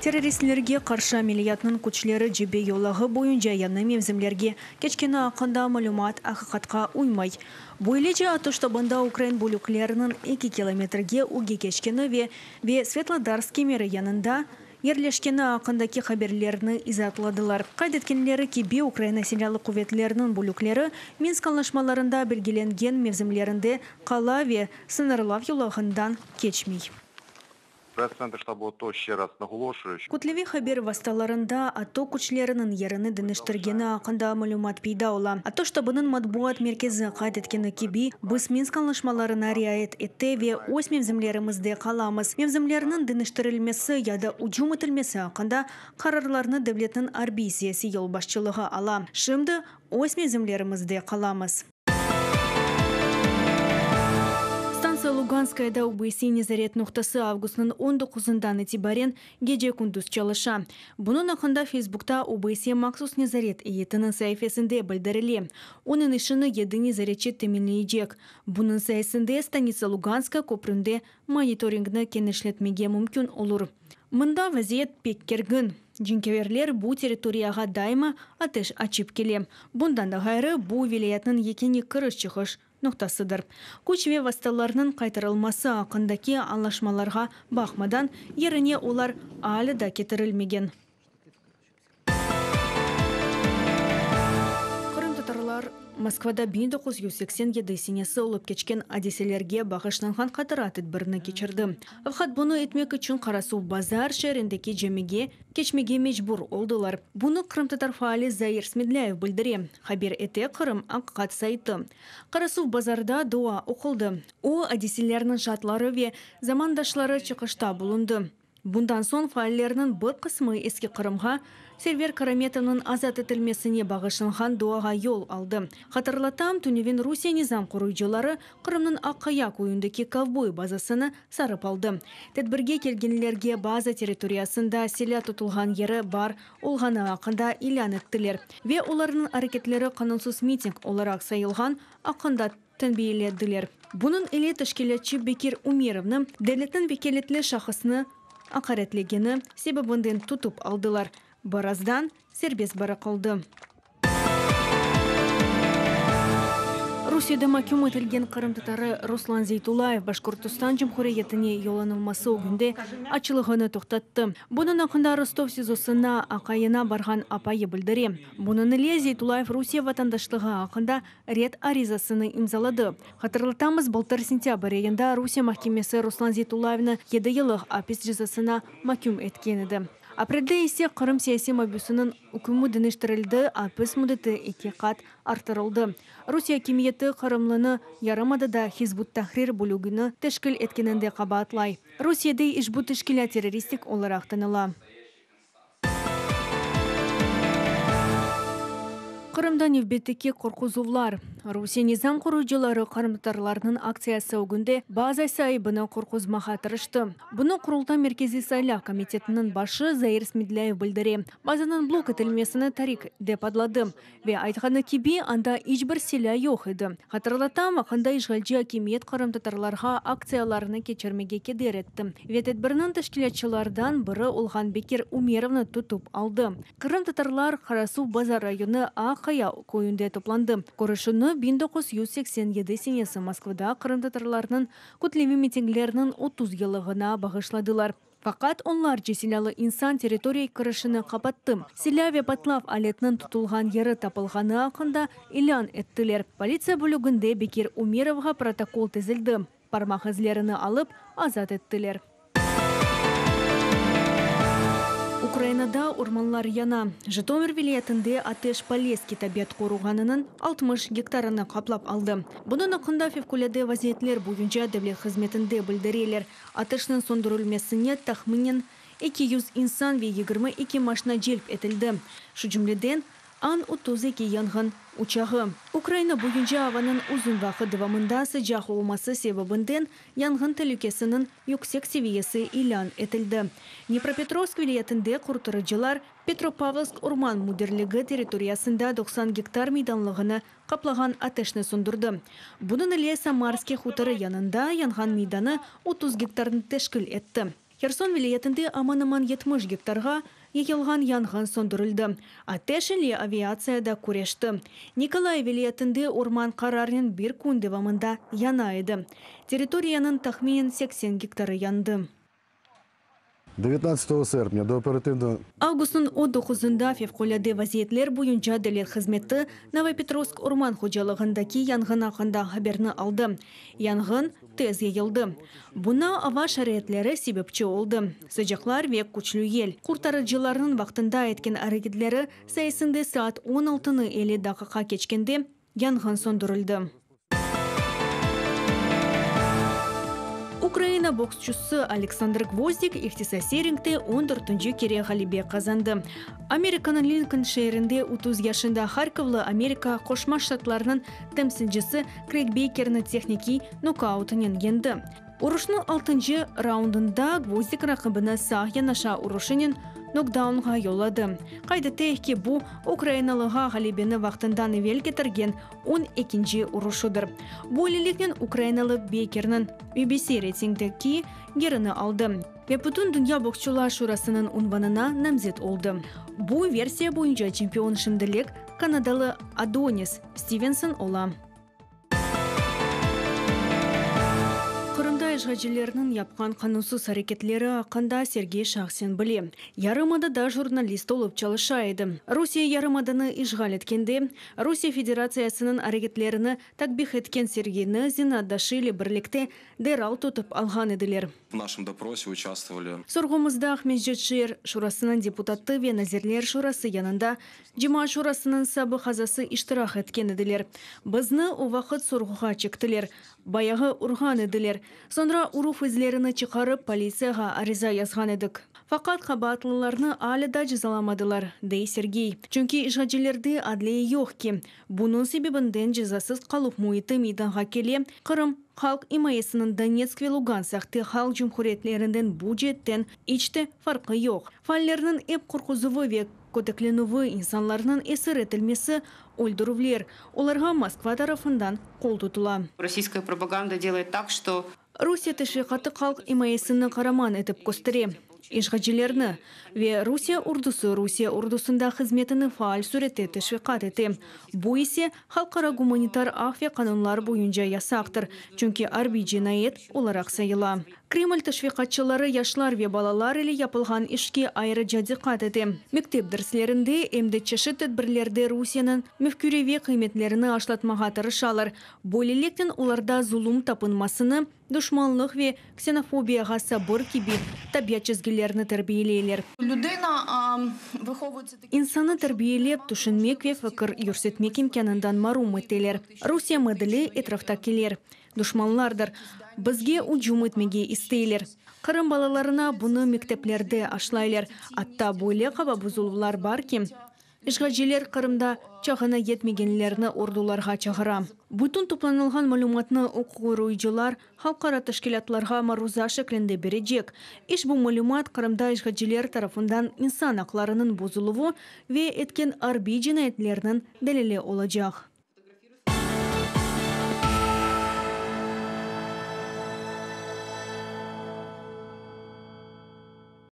Террористлерге қаршы амелиятның күчлері жебе йолағы бойынша яны мемзімлерге кечкені ақында малюмат ақиқатқа уймай. Бойлеже атыштабында Украин бөліклерінің 2 километрге уге кечкені ве Светлодарский мері янында ерлешкені ақындаки хаберлеріні изатладылар. Қайдеткенлері кебе Украина сенялы құветлерінің бөліклері Минск анлашмаларында белгіленген мевзімлерінде қала ве сынырлав йолағындан кечмей. Пресс-центр штабу АТО ще раз наголошую. Кутлеві хабер васталарында АТО күчлерінің еріні дініштіргені ақында малюмат пейда ола. АТО штабының матбуат меркезі қайт еткені кеби, біз Минск анлашмаларына риает етті ве ось мемзімлерімізде қаламыз. Мемзімлерінің дініштірілмесі яда уджум етілмесі ақында қарарларны дәвлетінің арбисиясы ел башчылығы ала. Шымды ось мемзімлерімізде қаламыз. Луганскайда убыйси незарет нуқтасы августның 19-дан этибарен геже күндіз чалыша. Бұның ақында Фейсбукта убыйси максус незарет иетінің сайфесінде білдіріле. Оның ішіні еді незаретче темелейджек. Бұның сайысында станица Луганска көпірінде мониторингні кенешлетмеге мүмкін олыр. Мында вазиет пек кергін. Жинкеверлер бұл территорияға дайма атеш ачып келе. Бұндан да ғайры бұл вилаятның екені кырыш чығыш нұқтасыдыр. Күчве васталарының қайтарылмасы ақындаки анлашмаларға бақмадан еріне олар алы да кетірілмеген. Москвада 1987 сенесі олып кечкен адеселерге бағышланған қатырат бірні кечірді. Авхат бұны етмек үшін қарасу базар шәріндеке жемеге кечмеге мечбур олдылар. Бұны Крым-татар фаали Заир Смедляев білдіре. Хабер ете Крым аққат сайты. Қарасу базарда дуа оқылды. О адеселерінің шатлары ве замандашлары чықышта бұлынды. Бұндан сон фааллерінің бір қысмы ескі Қырымға сервер Караметовның азат етілмесіне бағышынған дуаға yol алды. Қатарлатам түневен Русия низам құруйжылары Қырымның аққаяқ ойындекі ковбой базасыны сарып алды. Тәдбірге келгенлерге база территориясында селя тұтылған ері бар, олғаны ақында илян еттілер. Ве олардың әрекетлері қанунсыз митинг оларақ сайылған ақында тәнбейледілер. Бұның еле тәшкелетші Бекир Умеровның дәлеттің векелетлі шақысыны ақаретлегені себебінден тұтып алдылар. Бараздан сербес бара қалды. Русияда макюм етілген Қырым-татары Руслан Зейтулаев Башқұртстан Жумхуриетіне йоланылмасы өгінде ачылығыны тоқтатты. Бұның ақында Ростов СИЗОсына ақайына барған апайы білдіре. Бұның іле Зейтулаев Русия ватандашлығы ақында рет аризасыны имзалады. Қатырлытамыз былтыр сентябрь айында Русия махкемесі Руслан Зейтулаевны 7 жылық апис жазасына макюм еткенеді. Апрелде есе Қырым саяси мабюсының үкімі дініштірілді, апыс мұдеті 2 қат артырылды. Русия кемиеті Қырымлыны ярамады да Хизбут Тахрир бөлігіні тәшкіл еткенінде қабатлай. Русияда ишбу тәшкіля террористик олар ақтаныла. Қырымда невбеттеке қорқузулар. Русия низам құруйжылары қарымтарларының акциясы өгінде база сайыбыны қорқузмаға тырышты. Бұны құрылта меркези сайлау комитетінің башы Заир Смедляев білдіре. Базаның блок етілмесіні тарик деп адлады. Ве айтқаны кеби анда ичбір селя йоқ еді. Қатырлатам ақында ишғалжы акимет қарымтарларға акцияларыны кечермеге кедер етті. Вететбірінің тәшкілетшілардан бірі Олған Бекир Умеровны тұтып алды. Қарымтарлар Қарасу базар районы Ақая көйінде топланды. Көрішіні 1987 сенесі Москвада Қырым-татарларының күтлеви митинглерінің 30 елығына бағышладылар. Фақат онлар селялы инсан территория кірішіні қапатты. Селяве Патлав алетінің тұтылған ері тапылғаны ақында илян еттілер. Полиция бөлігінде Бекир Умеровға протокол тізілді. Пармақ ізлеріні алып азат еттілер. Украинада урманлар яна. Житомир вилаятында Атеш Полесский табиат қоруғанының 60 гектарыны қаплап алды. Бұның ақында февкуледе вазиетлер бойынша дәвлет қызметінде білдірелер. Атешның сондырылмесіне тахминен 200 инсан ве 22 машина желп етілді. Шу жүмледен Ан-32 янгын учағы. Украина бойынша аваның ұзын вақы дывамында сыжақ олмасы себебінден янгын тәлікесінің yüksek seviyesi ilan етілді. Днепропетровск вилаятында құртырыжылар Петропавловск урман мүдірлігі территориясында 90 гектар мейданлығыны қаплаған атешні сұндырды. Бұның іле Самарский хутыры янында янған мейданы 30 гектарын тәшкіл етті. Херсон вилаятында аман-аман 70 гектарға егілған янгын сөндірілді. Атешілі авиацияда күрешті. Николай вилаятында орман қарарының бір күнді вамында янайды. Территорияның тахмин 80 гектары янды. 19 серпня до оперативного... Августун 19-ында февколяды вазиетлер буюнча дәлел хезметі Новопетровск орман ходжалығындаки янгын ақында хаберні алды. Янгын тез ейілді. Бұна ава шариетлері себепчі олды. Sıcaklar век күчлі ел. Құртарыcılarının вақтында еткен әрекетлері сайысында саат 16:50 дақықа кечкенде янгын сөндірілді. Украина боксчысы Александр Гвоздик ихтисаси рингте 14-нче кере галибе казанды. Американың Линкольн шерінде 30 яшында Харьковлы Америка Кошма Штатларының тәмсілчісі Крейг Бейкерні техники нокаутынен енді. Урушның 6-нчы раундында Гвоздик рақыбыны сақ янаша урушынен нокдаунға йолады. Қайды тейхке бұ Украиналыға ғалибені вақтындан евел кетірген 12-нче урушыдыр. Бұл еліктен Украиналы Бейкернің BBC рейтингдегі геріні алды. Ve bütün Dünya Boksçular Şurası'nın unvanına namzet oldu. Bu versiya boyunca çempiyon şimdilik Kanadalı Adonis Stevenson ola. Қырымда işgacılarının yapқан kanunsuz hareketleri hakkında Sergey Shakhsin біле. Yarımadada jurnalist olup çalışaydı. Rusya yarımadını işgal etkende, Rusya Federasyasının hareketlerini takbih etken Sergey'ni Zinadashvili birlikte derhal tutup algan ediler. В нашем допросе участвовали. Sorgumuzda Ahmetjetşehir Şurası'nın deputatı ve Nazirler Şurası yanında Cima Şurası'nın sabı hazası iştirak etken ediler. Bizni o vakit sorguğa çıktılar. Bayağı urgan ediler. Sonra uruf izlerini çıkarıp polisiyaga ariza yazgan edik. Fakat kabahatlılarını hala da cezalamadılar, dey Sergey. Çünkü işgacilerde adliye yok ki. Bunun sebebinden cezasız kalıp muhiti meydanға kelе, Kırım halk himayesinin Donetsk ve Lugansk'tı halk cumhuriyetlerinden budjetten içte farkı yok. Fallerinin ep kurkuzuvu ve köteklenuvu insanların esir etilmesi öldürüvler. Olarga Moskva tarafından kol tutula. Российская пропаганда делает так, что Rusya teşvikatı halk himayesini karaman etip göstere. İşgacılarını ve Rusya ordusunda hizmetini faal surette teşvikat etti. Bu ise halkara humanitar ak ve kanunlar boyunca yasaktır. Çünkü harbi cinayet olarak sayıla. Kreml teşvikatçıları yaşlar ve balalar ile yapılgan işke ayrıca dikkat etti. Mektep derslerinde hem de çeşit tedbirlerde Rusya'nın müfküre ve kıymetlerini aşlatmağa tırışalır. Böylelikten onlarda zulüm tapınmasını, düşmanlık ve ksenofobiyaga sabır gibi tabiat çizgilerini terbiyeleyler. İnsanı terbiyelep, düşünmek ve fikir yürsetmek imkanından mahrum ettiler. Rusya modeli etraftakiler. Düşmanlardır. Bizge ucum etmege isteyler. Kırım balalarına bunu mekteplerde aşlaylar. Hatta böyle kaba buzullar var ki, işgacılar Kırım'da çağına yetmegenlerini ordularga çağıra. Bütün toplanılgan malumatını okuyucular halkara teşkilatlarga maruza şeklinde verecek. İş bu malumat Kırım'da işgacılar tarafından insan haklarının bozuluvu ve etken harbi cinayetlerinin delili olacak.